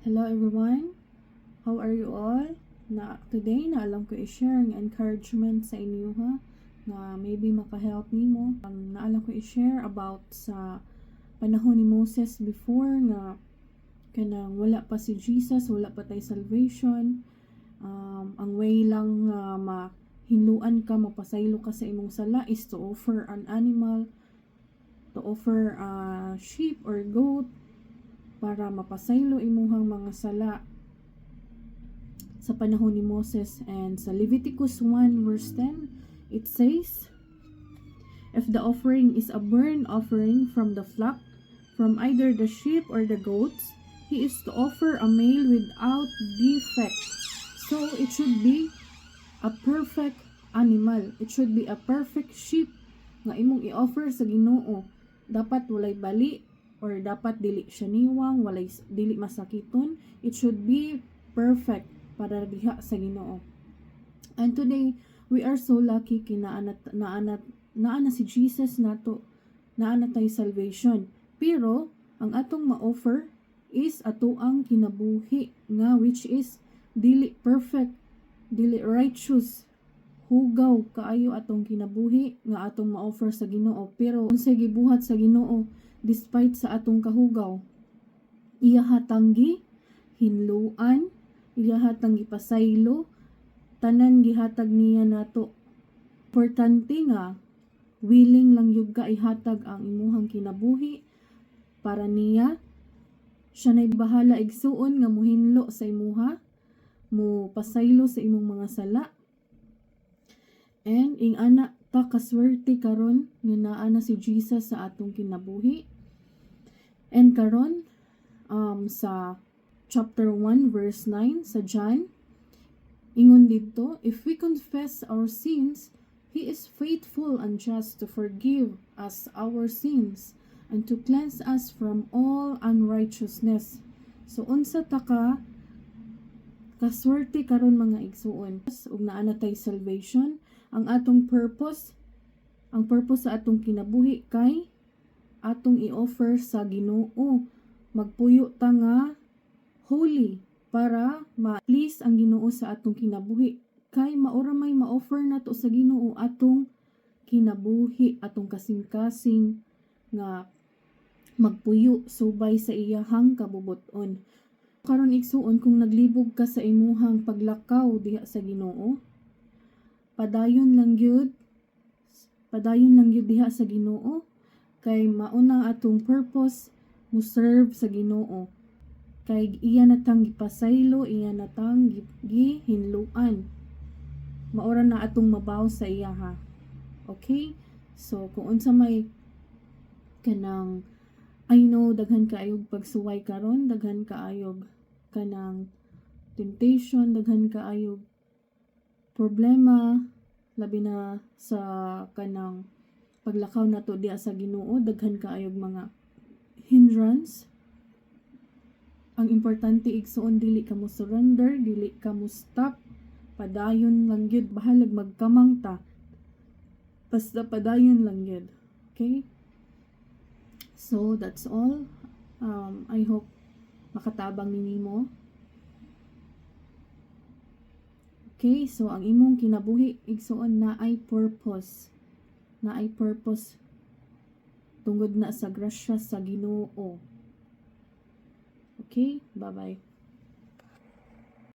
Hello everyone, how are you all? Today na alam ko i-share ang encouragement sa inyo ha, na maybe maka-help nimo. Na alam ko i-share about sa panahon ni Moses before nga kanang wala pa si Jesus, wala pa tay salvation. Ang way lang nga mahinluan ka, mapasaylo ka sa imong sala is to offer an animal, to offer a sheep or goat para mapasaylo imuhang mga sala sa panahon ni Moses. And sa Leviticus 1 verse 10 it says, "If the offering is a burnt offering from the flock, from either the sheep or the goats, he is to offer a male without defect." So it should be a perfect animal, it should be a perfect sheep nga imong i-offer sa Ginoo. Dapat walay bali, or dapat dili siya niwang, walay dili masakiton. It should be perfect para diha sa Ginoo. And today we are so lucky kinaana naana si Jesus nato, naana tay salvation. Pero ang atong ma-offer is atoang kinabuhi nga, which is dili perfect, dili righteous, hugaw kaayo atong kinabuhi nga atong ma-offer sa Ginoo. Pero unsay gibuhat sa Ginoo despite sa atong kahugaw, iya hatanggi hinluan, iya hatang gipasaylo, tanan gihatag niya nato. Importante nga willing lang yug ka ihatag ang imuhang kinabuhi para niya. Siya nay bahala igsuon nga muhinlo sa imuha, mo pasaylo sa imong mga sala. And ing ana ta kaswerte karon nga naa na si Jesus sa atong kinabuhi. And karon sa chapter 1 verse 9 sa John, ingon didto, "If we confess our sins, he is faithful and just to forgive us our sins and to cleanse us from all unrighteousness." So unsa ta ka kaswerte karon mga igsuon, ug naa na tay salvation. Ang atong purpose, ang purpose sa atong kinabuhi kay atong i-offer sa Ginoo. Magpuyo ta nga holy para ma-please ang Ginoo sa atong kinabuhi. Kay maura may ma-offer nato sa Ginoo atong kinabuhi, atong kasing-kasing nga magpuyo subay sa iyahang kabubuton. Karon igsuon, kung naglibog ka sa imuhang paglakaw diha sa Ginoo, padayon lang gyud diha sa Ginoo, kay mauna atong purpose mo serve sa Ginoo. Kay iya natang gipasaylo, iya natang gihinluan, maura na atong mabaw sa iya ha. Okay, so kung unsa may kanang, I know daghan kaayog pagsuway karon, daghan kaayog kanang temptation, daghan kaayog problema, labi na sa kanang paglakaw nato diha sa Ginoo, daghan kaayog mga hindrance. Ang importante igsuon, dili ka mo surrender, dili ka mo stop, padayon lang gyud, bahalag magkamang ta, basta padayon lang gyud. Okay, so that's all. I hope makatabang nimo. Okay, so ang imong kinabuhi igsuon na ay purpose, tungod na sa grasya sa Ginoo. Okay, bye-bye.